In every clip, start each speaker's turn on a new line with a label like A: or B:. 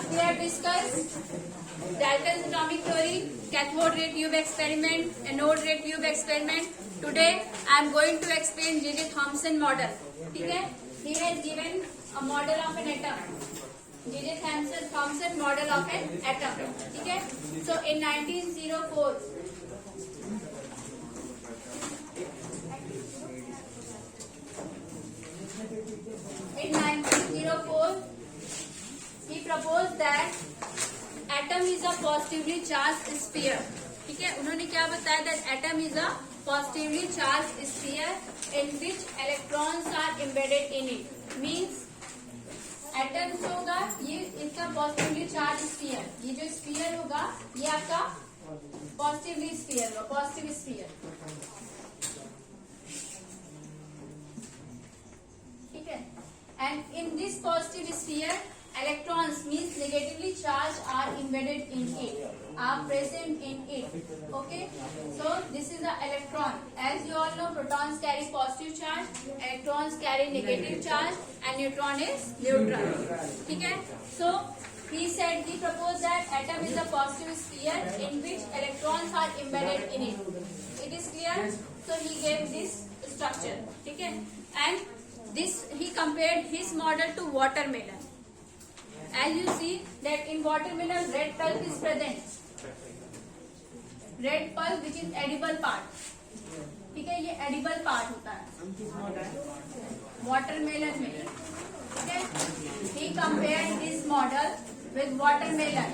A: Last we have discussed Dalton's atomic theory, cathode ray tube experiment, anode ray tube experiment. Today I am going to explain J.J. Thomson model. ठीक है? He has given a model of an atom. J.J. Thomson model of an atom. ठीक है? So in 1904. In 1904, he proposed that atom is a positively charged sphere. ठीक है, उन्होंने क्या बताया that atom is a positively charged sphere in which electrons are embedded in it. Means atom जो होगा ये इसका positively charged sphere. ये जो sphere होगा ये आपका positively sphere होगा, positive sphere. ठीक है. And in this positive sphere, electrons means negatively charged are embedded in it, are present in it. Okay, so this is the electron. As you all know, protons carry positive charge, electrons carry negative charge, and neutron is neutral. Okay, so he proposed that atom is a positive sphere in which electrons are embedded in it. It is clear. So he gave this structure. Okay, and this he compared his model to watermelon. As you see that in watermelon red pulp is present. Red pulp which is edible part. ठीक है, ये edible part होता है watermelon में. ठीक है, he compared this model with watermelon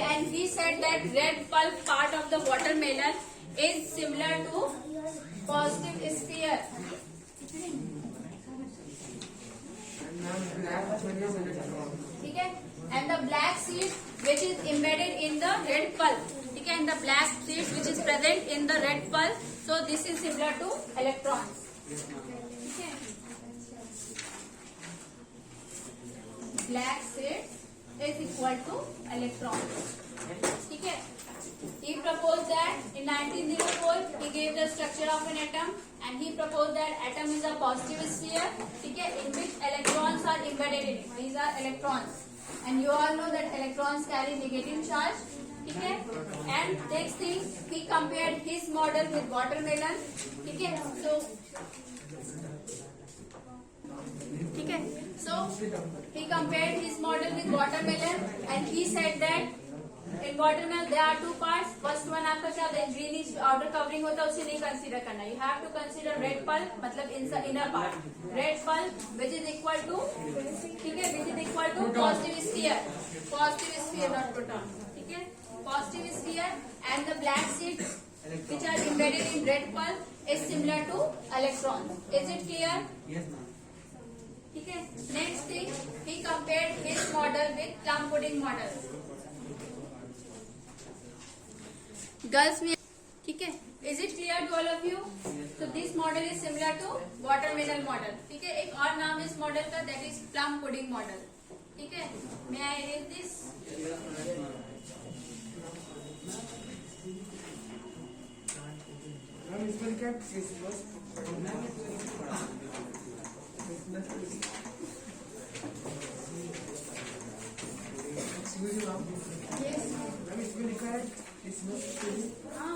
A: and he said that red pulp part of the watermelon is similar to positive sphere. ठीक है, and the black seed which is embedded in the red pulp. ठीक है, and the black seed which is present in the red pulp. So this is similar to electrons. ठीक है, black seed is equal to electrons. ठीक है, he proposed that in 1904 he gave the structure of an atom and he proposed that atom is a positive sphere. ठीक है, in which electrons are embedded in it. These are electrons and you all know that electrons carry negative charge. ठीक है, and next thing he compared his model with watermelon. ठीक है, so ठीक है, so he compared his model with watermelon and he said that in watermelon there are two parts. First one आपका क्या होता है, greenish outer covering होता है, उसे नहीं consider करना. You have to consider red pulp, मतलब inner part. Red pulp which is equal to, ठीक है, which is equal to positive sphere. Positive sphere not proton. ठीक है, positive sphere and the black seed which are embedded in red pulp is similar to electrons. Is it clear?
B: Yes, ma'am.
A: ठीक है, next thing he compared his model with plum pudding model. Girls में ठीक है, is it clear to all of you? तो this model is similar to watermelon model. ठीक है, एक और नाम इस मॉडल का that is plum pudding model. ठीक है, may I read this?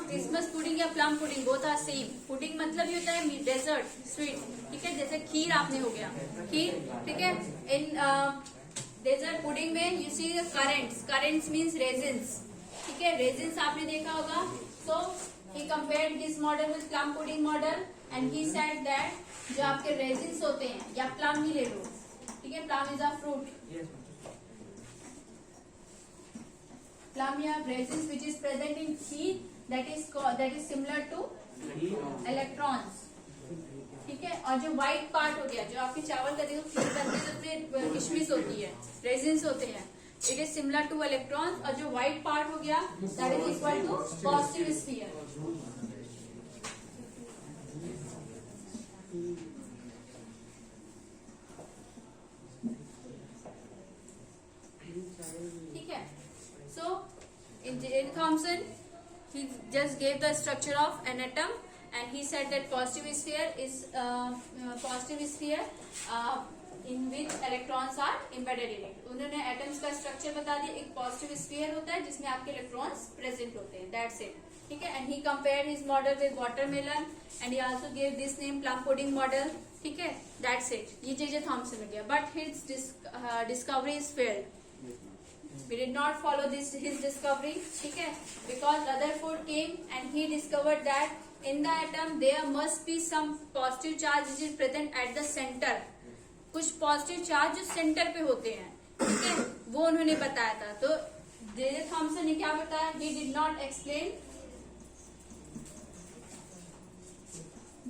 A: Christmas pudding या plum pudding both are same. Pudding मतलब ये होता है डेजर्ट स्वीट. ठीक है, जैसे खीर आपने हो गया खीर. ठीक है, इन डेजर्ट पुडिंग में you see currants means raisins. ठीक है, रेजिन्स आपने देखा होगा. So he compared this model with plum pudding model and he said that जो आपके रेजिन्स होते हैं या प्लम ही ले लो. ठीक है, plum is a fruit. Plum you have resins which is present in heat that is similar to electrons. ठीक है, और जो व्हाइट पार्ट हो गया जो आपके चावल का देखो खीर बनती है तो किशमिश होती है, रेजिन्स होते हैं. It is similar to electrons और जो व्हाइट पार्ट हो गया that is equal to positive sphere. ठीक है, so in J.J. Thomson he just gave the structure of an atom and he said that positive sphere in which electrons are embedded in it. उन्होंने atoms का structure बता दिया. एक positive sphere होता है जिसमें आपके इलेक्ट्रॉन्स प्रेजेंट होते हैं. That's it. ठीक है. And he compare his model with watermelon and he also give this name plum pudding model. ठीक है. That's it. ये जे थॉमसन हो गया. But his discovery is failed. We did not follow his discovery. ठीक है. Because Rutherford came and he discovered that in the atom there must be some positive charge which is present at the center. कुछ positive charge जो centre पे होते हैं. ठीक है. वो उन्होंने बताया था. तो जे थॉमसन ने क्या बताया? He did not explain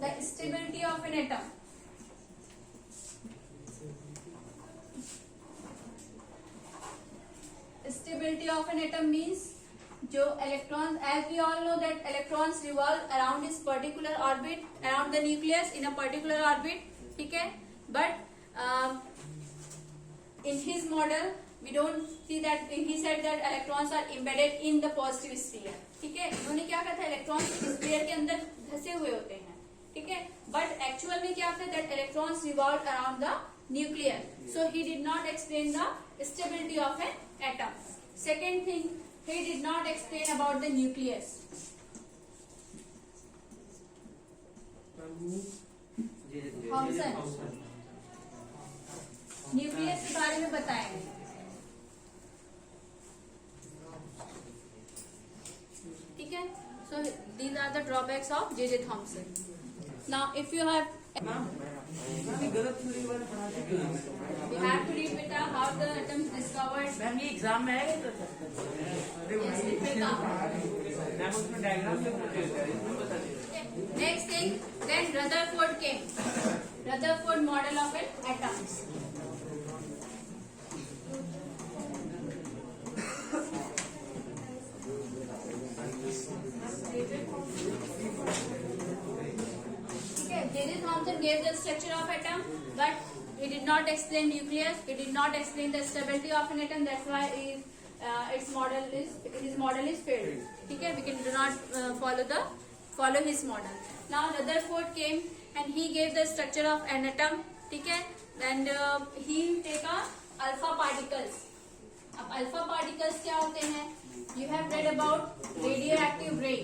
A: the stability of an atom. Stability of an atom means जो electrons, as we all know that electrons revolve around this particular orbit, around the nucleus in a particular orbit. ठीक है. But in his model we don't see that. He said that electrons are embedded in the positive sphere. ठीक है. उन्होंने क्या कहा था? Electrons sphere के अंदर धसे हुए होते हैं. ठीक है. बट एक्चुअल में क्या था? that electrons revolve around the nucleus. So he did not explain the stability of an atom. Second thing, he did not explain about the nucleus. Thomson nucleus के बारे में बताएंगे. ठीक है. So these are the drawbacks of J.J. Thomson. Now if you have we have to read beta how the atoms discovered.
B: Ma'am ये exam में है.
A: Yes, it will come.
B: Ma'am उसमें डायग्राम से पूछे थे.
A: Next thing, then Rutherford came. Rutherford model of an atom. J.J. Thomson gave the structure of atom, but he did not explain nucleus. He did not explain the stability of an atom. That's why his model is failed. ठीक है. We can do not follow his model. Now Rutherford came and he gave the structure of an atom. ठीक है. And he take alpha particles. अब alpha particles क्या होते हैं? You have read about radioactive ray.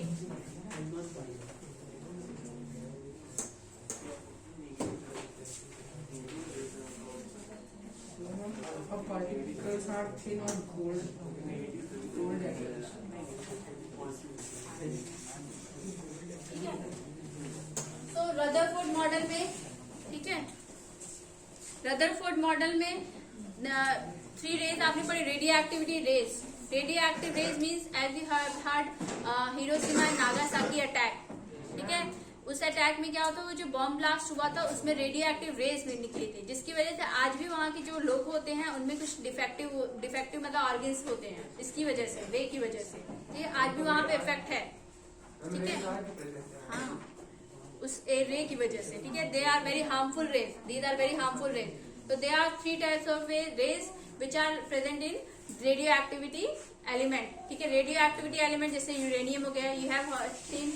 B: Particles are thin or cold.
A: ठीक है. तो Rutherford model में, ठीक है, रदरफोर्ड मॉडल में 3 रेज आपने पढ़ी. Radioactivity rays. Radioactive rays means as we have had Hiroshima and Nagasaki attack. ठीक है. उस अटैक में क्या होता है? वो जो बॉम्ब ब्लास्ट हुआ था उसमें रेडियो एक्टिव रेज निकली थी, जिसकी वजह से आज भी वहाँ के जो लोग होते हैं उनमें कुछ डिफेक्टिव मतलब ऑर्गन्स होते हैं. इसकी वजह से, रे की वजह से. ये आज भी वहाँ पे इफेक्ट है. ठीक है. हाँ, उस रे की वजह से. ठीक है. They are very harmful rays. These are very harmful rays. तो they are 3 types of rays which are present in radioactivity element. ठीक है. रेडियो एक्टिविटी एलिमेंट जैसे यूरेनियम हो गया. You have seen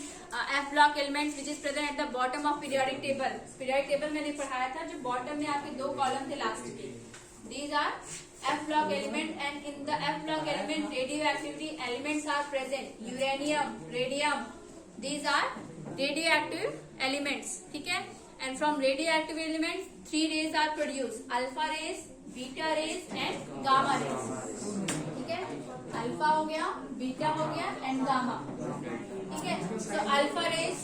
A: F block elements which is present at the bottom of periodic table. Periodic table मैंने पढ़ाया था जो bottom में आपके 2 कॉलम थे लास्ट के. These are F block element and in the F block element radioactivity elements are present. Uranium, radium. These are radioactive elements. ठीक है. And from radioactive elements 3 rays are produced. Alpha rays, beta rays and gamma rays. ठीक है. Alpha हो गया, beta हो गया and gamma. ठीक है. So alpha rays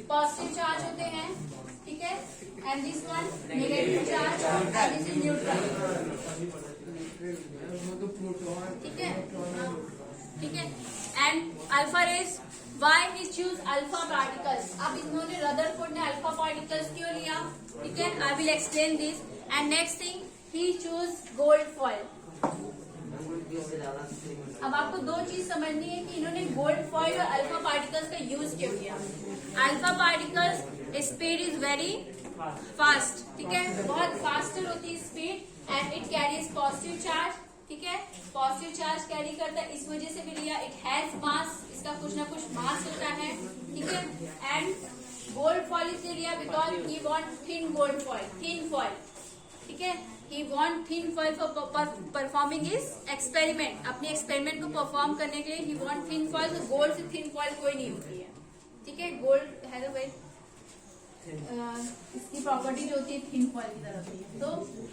A: positive charge होते हैं. ठीक है. And this one negative charge and this is neutral. ठीक है. ठीक है. And alpha rays why he choose alpha particles. अब इन्होंने रदरफोर्ड ने अल्फा पार्टिकल्स क्यों लिया? ठीक है. आई will explain this. And next thing he choose gold foil. अब आपको 2 चीज समझनी है कि इन्होंने गोल्ड फॉइल और अल्फा पार्टिकल्स का यूज क्यों किया. Alpha particles speed is very fast. ठीक है. बहुत फास्टर होती है speed and it carries positive charge. ठीक है. पॉजिटिव चार्ज कैरी करता है, इस वजह से भी लिया. इट हैज मास. इसका कुछ ना कुछ मास होता है. ठीक है. एंड गोल्ड फॉइल इसलिए लिया because he want thin gold foil, thin foil. ठीक है, he want thin foil for performing his experiment, अपने एक्सपेरिमेंट को परफॉर्म करने के लिए ही वॉन्ट थिन फॉइल। तो गोल्ड से थिन फॉइल कोई नहीं होती है, ठीक है, गोल्ड है तो भाई इसकी प्रॉपर्टी जो होती है थिन फॉइल की तरफ होती है। तो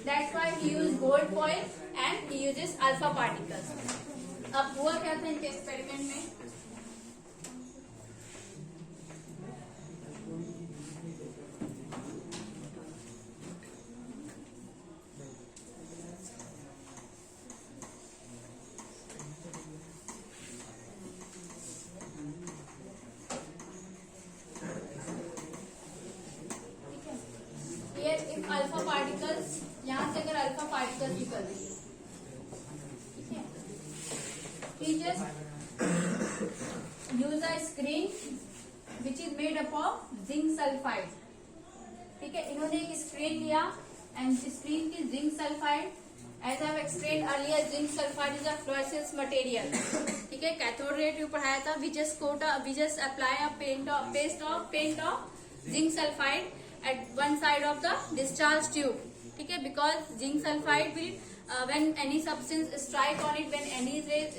A: that's why he use gold foil and he uses alpha particles. अब हुआ क्या था इनके एक्सपेरिमेंट में, अल्फा पार्टिकल्स, यहां से अगर अल्फा पार्टिकल्स निकल रही है, ठीक है, he just use a screen which is made up of zinc sulphide, ठीक है, इन्होंने एक स्क्रीन लिया एंड स्क्रीन की zinc sulphide, as I explained earlier zinc sulphide is a fluorescence material, ठीक है, कैथोड रे ट्यूब पढ़ाया था। we just apply a paint of zinc sulfide at one side of the discharge tube, ठीक है, because zinc sulfide will when any substance strike on it, when any rays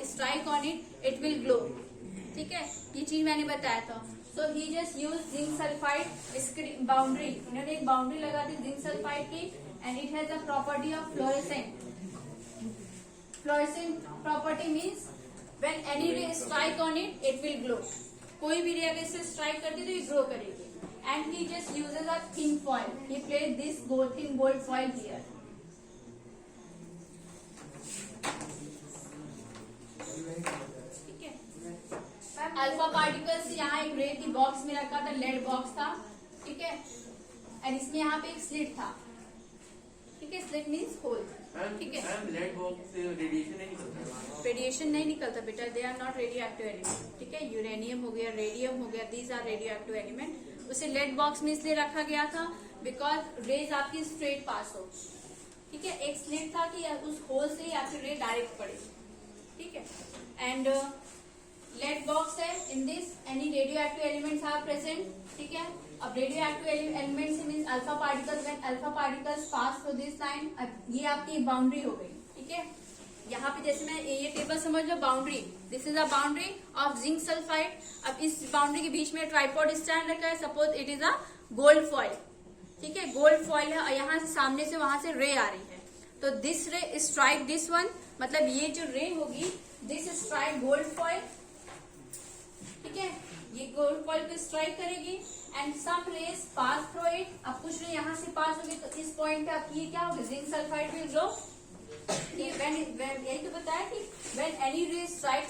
A: strike on it, it will glow, ठीक है, ये चीज मैंने बताया था। so he just used zinc sulfide boundary, उन्होंने एक बाउंड्री लगा दी जिंक सल्फाइड की, and it has a property of fluorescent property means when any ray strike on it, it will glow, कोई भी रे अगर इससे स्ट्राइक करती तो ये ग्लो करेगी। and he just uses a thin foil, he placed this thin gold foil here, ठीक है। अल्फा पार्टिकल्स यहाँ एक रे की बॉक्स में रखा था, लेड बॉक्स था, ठीक है, और इसमें यहाँ पे एक स्लिट था, ठीक है, स्लिट मीन्स होल, ठीक है।
C: लेड बॉक्स से रेडिएशन नहीं निकलता,
A: रेडिएशन नहीं निकलता बेटा, they are not radioactive element, ठीक है, यूरेनियम हो गया, रेडियम हो गया, these are radioactive element. उसे लेड बॉक्स में इसलिए रखा गया था बिकॉज रेज आपकी स्ट्रेट पास हो, ठीक है, एक स्लिट था कि उस होल से ही आपकी रे डायरेक्ट पड़े, ठीक है। एंड लेड बॉक्स है, in this any radioactive elements are present, ठीक है। अब radioactive elements means alpha particles, when alpha particles pass through this line, ये आपकी बाउंड्री हो गई, ठीक है। यहाँ पे जैसे मैं ये टेबल समझ लो, boundary, this is a boundary of zinc sulphide. अब इस बाउंड्री के बीच में ट्राइपॉड स्टैंड रखा है, suppose it is a gold foil, ठीक है, गोल्ड फॉइल है और यहाँ से सामने से वहां से रे आ रही है, तो this ray strike this one, मतलब ये जो रे होगी दिस स्ट्राइक गोल्ड फॉइल, ठीक है, ये गोल्ड फॉइल को स्ट्राइक करेगी and some rays pass through it. अब कुछ रे यहाँ से पास होगी, तो इस पॉइंट पे आपकी ये क्या होगी, जिंक सल्फाइड विल ग्लो, यही तो बताया कि when any ray strike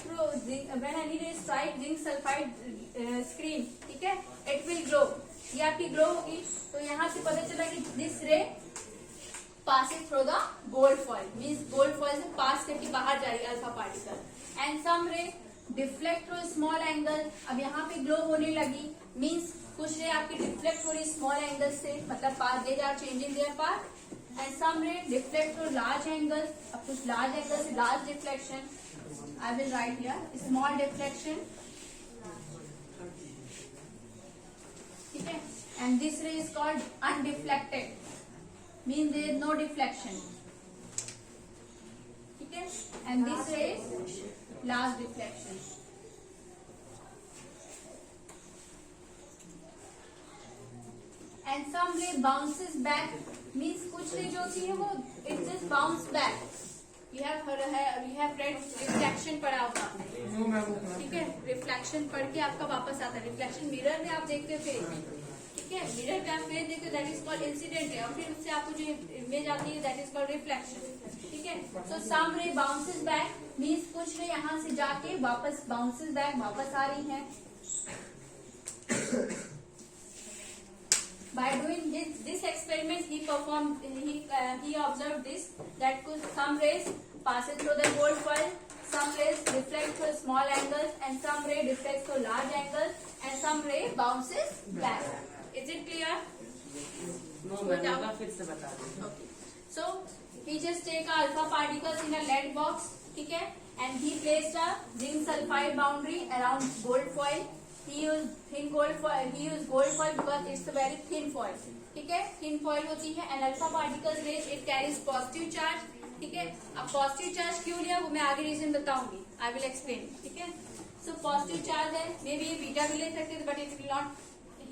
A: zinc sulfide screen, ठीक है, it will glow, ये आपकी ग्लो होगी। तो यहाँ से पता चला कि दिस रे passes through the gold foil, means gold foil से पास करके बाहर जा रही है alpha particle, and some ray deflect through small angle। अब यहाँ पे ग्लो होने लगी, means कुछ रे आपकी डिफ्लेक्ट हो रही स्मॉल एंगल से, मतलब path they are changing their path, and some ray deflect through large angles। अब कुछ large angle से large deflection, I will write here small deflection, ठीक है, and this ray is called undeflected, means there is no deflection, ठीक है, and this ray is large deflection। And some ray bounces back, means कुछ रे जो होती है वो it just bounce back। You have read reflection पढ़ा होगा आपने, ठीक है, रिफ्लेक्शन पढ़ के आपका वापस आता है, रिफ्लेक्शन मिरर में आप देखते थे, ठीक है, मिरर में आप फेस देखते, दैट इज कॉल्ड इंसिडेंट है, और फिर उससे आपको जो इमेज आती है दैट इज कॉल्ड रिफ्लेक्शन, ठीक है। सो सम रे बाउंसेस बैक, मीन्स कुछ रे यहाँ से जाके वापस बाउंसेस बैक वापस आ रही है। By doing this experiment, he observed this, that some rays passes through the gold foil, some rays reflect through small angles, and some ray deflects through large angles, and some ray bounces back. Is it clear?
B: No, मैंने फिर से बता दूँ।
A: Okay. So he just take alpha particles in a lead box, ठीक है, and he placed a zinc sulfide boundary around gold foil. He used gold foil because it's a very thin foil. ठीक है, thin foil होती है and alpha particles rays it carries positive charge, ठीक है। अब positive charge क्यों लिया वो मैं आगे रीजन बताऊंगी, आई विल एक्सप्लेन, ठीक है। सो पॉजिटिव चार्ज है, मे बी ये बीटा भी ले सकते थे but it will not,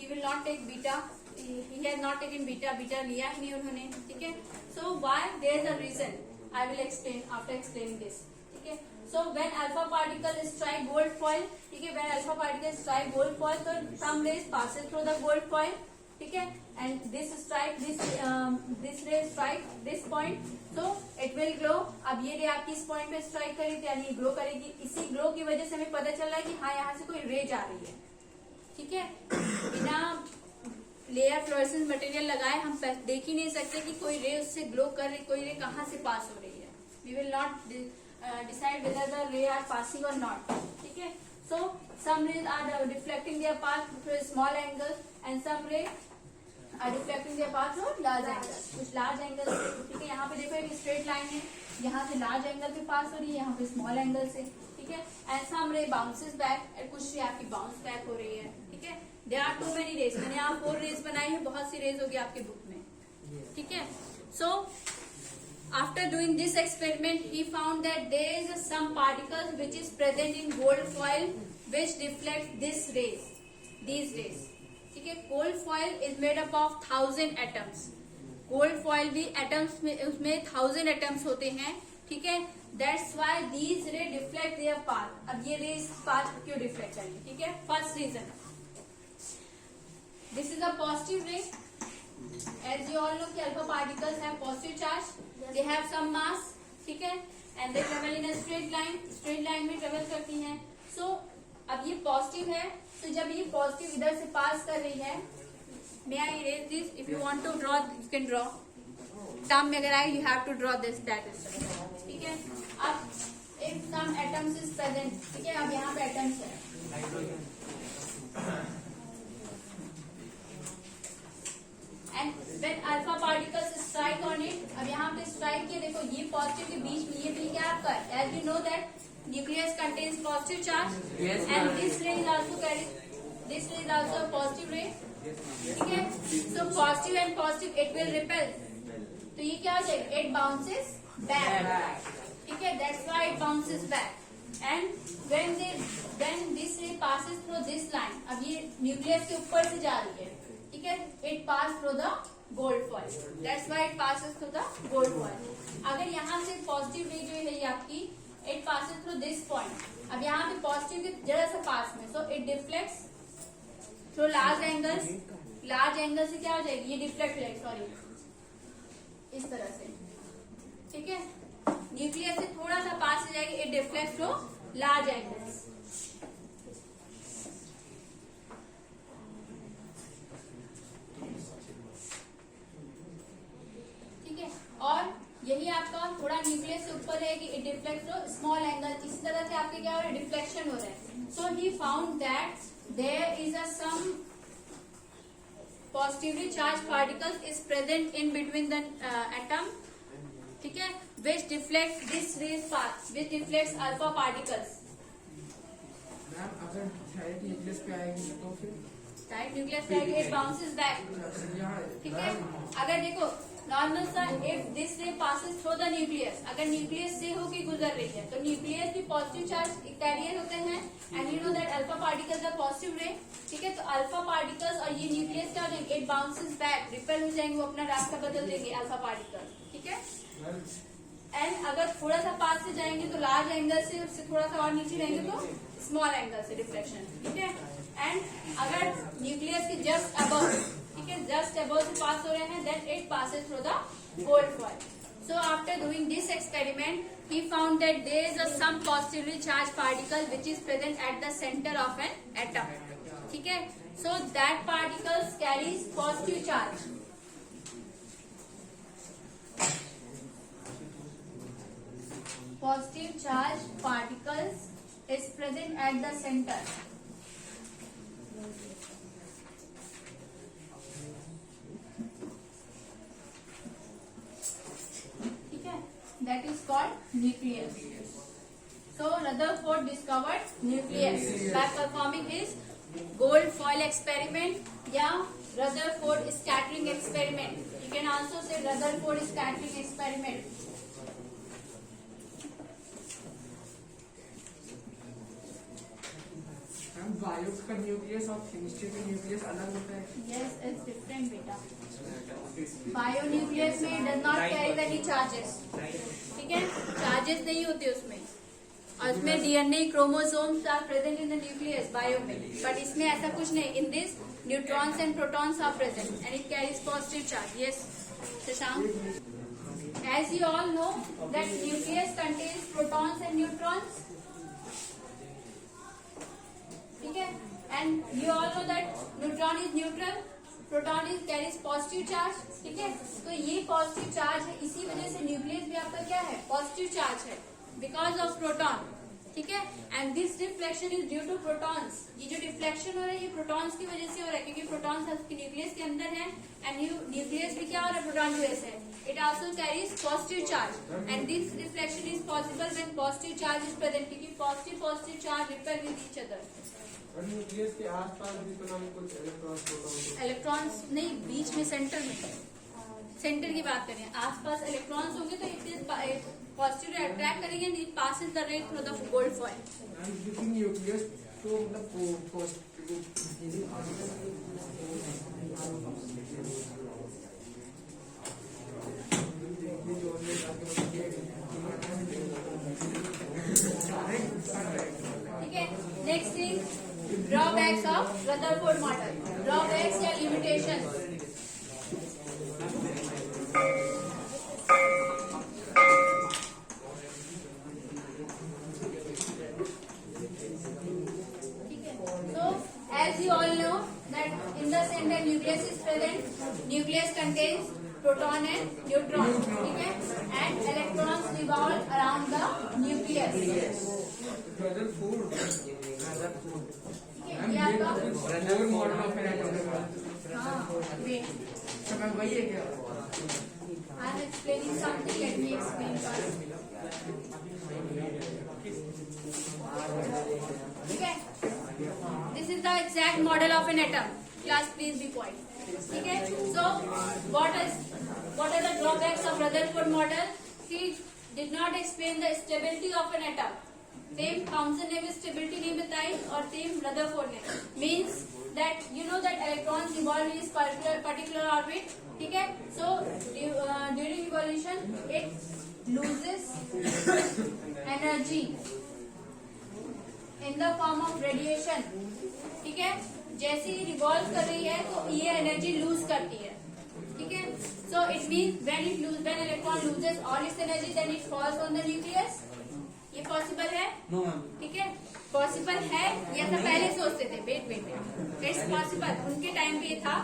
A: he will not take beta, he has not taken beta, beta लिया ही नहीं उन्होंने, ठीक है। So why, there is a reason, I will explain after explaining this, ठीक है। So when alpha particle strike gold foil, ठीक है, when alpha particle strike gold foil तो some rays passes through the gold foil, ठीक है, and this strike this ray strike this point, so it will glow. अब ये रे आपकी इस पॉइंट पे स्ट्राइक करेगी यानी ग्लो करेगी, इसी ग्लो की वजह से हमें पता चल रहा है कि हाँ यहाँ से कोई रे जा रही है, ठीक है। बिना लेयर फ्लोरेसेंस मटेरियल लगाए हम देख ही नहीं सकते कि कोई रे उससे ग्लो कर रही, कोई रे कहाँ से पास हो रही है, we will not decide whether the ray are passing or not, ठीक है। So some rays are reflecting their path through a small angle and some rays are reflecting their path through large angle, कुछ large angle से, ठीक है। यहाँ पे देखो एक स्ट्रेट लाइन है, यहाँ से लार्ज एंगल पे पास हो रही है, यहाँ पे स्मॉल एंगल से, ठीक है। एंड सम रे बाउंसेस बैक, कुछ रे आपकी बाउंस बैक हो रही है, ठीक है। There are too many rays, मैंने यहाँ 4 रेज बनाई है, बहुत सी रेज होगी आपके बुक में, ठीक है। सो after doing this experiment he found that there is some particles which is present in gold foil which reflects these rays, ठीक है। gold foil is made up of 1000 atoms, gold foil भी atoms में, उसमें 1000 atoms होते हैं, ठीक है। that's why these rays reflect their path, अब ये rays path क्यों reflect करेंगे, ठीक है। first reason, this is a positive ray, as you all know कि alpha particles have positive charge, they have some mass, ठीक है, and they travel in a straight line में ट्रेवल करती हैं। so अब ये पॉजिटिव है, तो जब ये पॉजिटिव इधर से पास कर रही है, may I erase this, if you want to draw you can draw, term में अगर आए you have to draw this that is, ठीक है। अब if some atoms is present, ठीक है, अब यहाँ पे atoms है and when alpha particles strike on it, अब यहाँ पे स्ट्राइक किया, देखो ये पॉजिटिव के बीच में ये मिल गया आपका, as you know that nucleus contains positive charge and this ray is also carry, this ray is also positive ray, ठीक है। So positive and positive it will repel, तो ये क्या हो जाएगा, इट बाउंसेस बैक, ठीक है, that's why it bounces back and when this ray passes through this line, अब ये न्यूक्लियस के ऊपर से जा रही है, ठीक है, it pass through the gold foil, that's why it passes through the gold foil. अगर यहाँ से पॉजिटिव रे जो है ये आपकी, it passes through this point, अब यहाँ पे पॉजिटिव के जरा सा पास में, so it deflects through large angles, large angle से क्या हो जाएगी, ये डिफ्लेक्ट हो जाएगी, सॉरी इस तरह से, ठीक है, न्यूक्लियस से थोड़ा सा पास हो जाएगी, it deflect through large angles, और यही आपका थोड़ा न्यूक्लियस से ऊपर है कि it deflect through small angle, इसी तरह से आपके क्या हो रहा है, डिफ्लेक्शन हो रहा है। So he found that there is a some positively charge particles is present in between the atom, ठीक है, which deflect this rays path, which deflects alpha particles.
B: Ma'am अगर डायरेक्ट न्यूक्लियस पे आएगी तो फिर
A: डायरेक्ट न्यूक्लियस पे आएगी, it bounces back, ठीक है। अगर देखो नॉर्मल सा, if this ray passes through the nucleus, अगर न्यूक्लियस से होकर गुजर रही है तो न्यूक्लियस भी पॉजिटिव चार्ज कैरियर होते हैं and you know that alpha particles are positive ray, ठीक है। तो अल्फा पार्टिकल्स और ये न्यूक्लियस क्या हो जाएंगे, इट बाउंसेस बैक, रिपेल हो जाएंगे, वो अपना रास्ता बदल देंगे अल्फा पार्टिकल, ठीक है। एंड अगर थोड़ा सा पास से जाएंगे तो लार्ज एंगल से, उससे थोड़ा सा और नीचे रहेंगे तो स्मॉल एंगल से रिफ्लेक्शन, ठीक है। एंड अगर न्यूक्लियस के जस्ट अबव, ठीक है, जस्ट अबव से पास हो रहे हैं, then it passes through the gold foil. So after doing this experiment he found that there is a some positively charged particle which is present at the center of an atom, ठीक है। so that particles carries positive charge, positive charge particles is present at the center, that is called nucleus. So Rutherford discovered nucleus by performing his gold foil experiment या Rutherford scattering experiment. You can also say Rutherford scattering experiment.
B: Ma'am BIOS का nucleus और chemistry का nucleus अलग होता है.
A: Yes, it's different, beta. Bionucleus में does not carry any charges. ठीक है, चार्जेस नहीं होते उसमें, और उसमें DNA chromosomes are present in the nucleus bio में, बट इसमें ऐसा कुछ नहीं. In this neutrons and protons are present and it carries positive charge. Yes Shashank, as you all know that nucleus contains protons and neutrons. ठीक है, and you all know that neutron is neutral, proton is carries positive charge. ठीक है, तो ये positive charge है, इसी वजह से न्यूक्लियस भी आपका क्या है, पॉजिटिव चार्ज है, बिकॉज ऑफ प्रोटॉन. ठीक है, and this reflection is due to protons. ये जो रिफ्लेक्शन हो रहा है ये प्रोटॉन्स की वजह से हो रहा है, क्योंकि प्रोटॉन्स आपके न्यूक्लियस के अंदर है, एंड न्यूक्लियस भी क्या हो रहा है, प्रोटॉन की वजह से. It also carries positive charge, and this reflection is possible when positive charge is present, क्योंकि positive charge repel with each other.
B: और न्यूक्लियस के आसपास भी तो नाम कुछ इलेक्ट्रॉन्स प्रोटॉन्स.
A: इलेक्ट्रॉन्स नहीं, बीच में सेंटर में, सेंटर की बात करें. आसपास इलेक्ट्रॉन्स होंगे तो इट इज पॉजिटिव अट्रैक्ट करेंगे एंड इट पासेस द रे through the gold foil.
B: And this nucleus तो मतलब पॉजिटिव.
A: ठीक है, next thing, drawbacks of Rutherford model. Drawbacks या limitation. As you all know that in the center nucleus is present. Nucleus contains proton and neutron. ठीक है, and electrons revolve around the nucleus.
B: Rutherford.
A: ठीक है, ये आपका
B: Rutherford model of an atom.
A: हाँ, wait,
B: सब में वही है क्या?
A: I am explaining something. Let me explain first. ठीक है, this is the exact model of an atom. Class, please be quiet. ठीक है, so what are the drawbacks of Rutherford model? He did not explain the stability of an atom. Same Thomson ने भी stability नहीं बताई, और same Rutherford ने. Means that you know that electrons revolve in this particular orbit. ठीक है, so during evolution it loses energy in the form of radiation. ठीक है, जैसे ही रिवॉल्व कर रही है तो ये एनर्जी लूज करती है. ठीक है, so it means when electron loses all its energy then it falls on the nucleus. ये पॉसिबल है?
C: No, ma'am.
A: ठीक है, पॉसिबल है, ये ऐसा पहले सोचते थे. Wait, it's possible. उनके टाइम पे ये था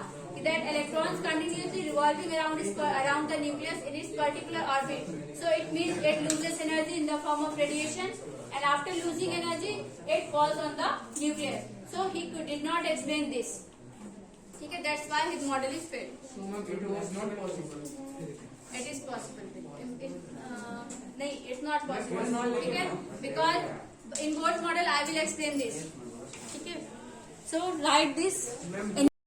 A: that electrons continuously revolving around the nucleus in its particular orbit. So it means it loses energy in the form of radiation, and after losing energy it falls on the nucleus. So he did not explain this. ठीक है, that's why his model is failed.
B: So it was not possible.
A: It is possible. नहीं, it's not possible. ठीक है, because in both model I will explain this. ठीक है, so write this.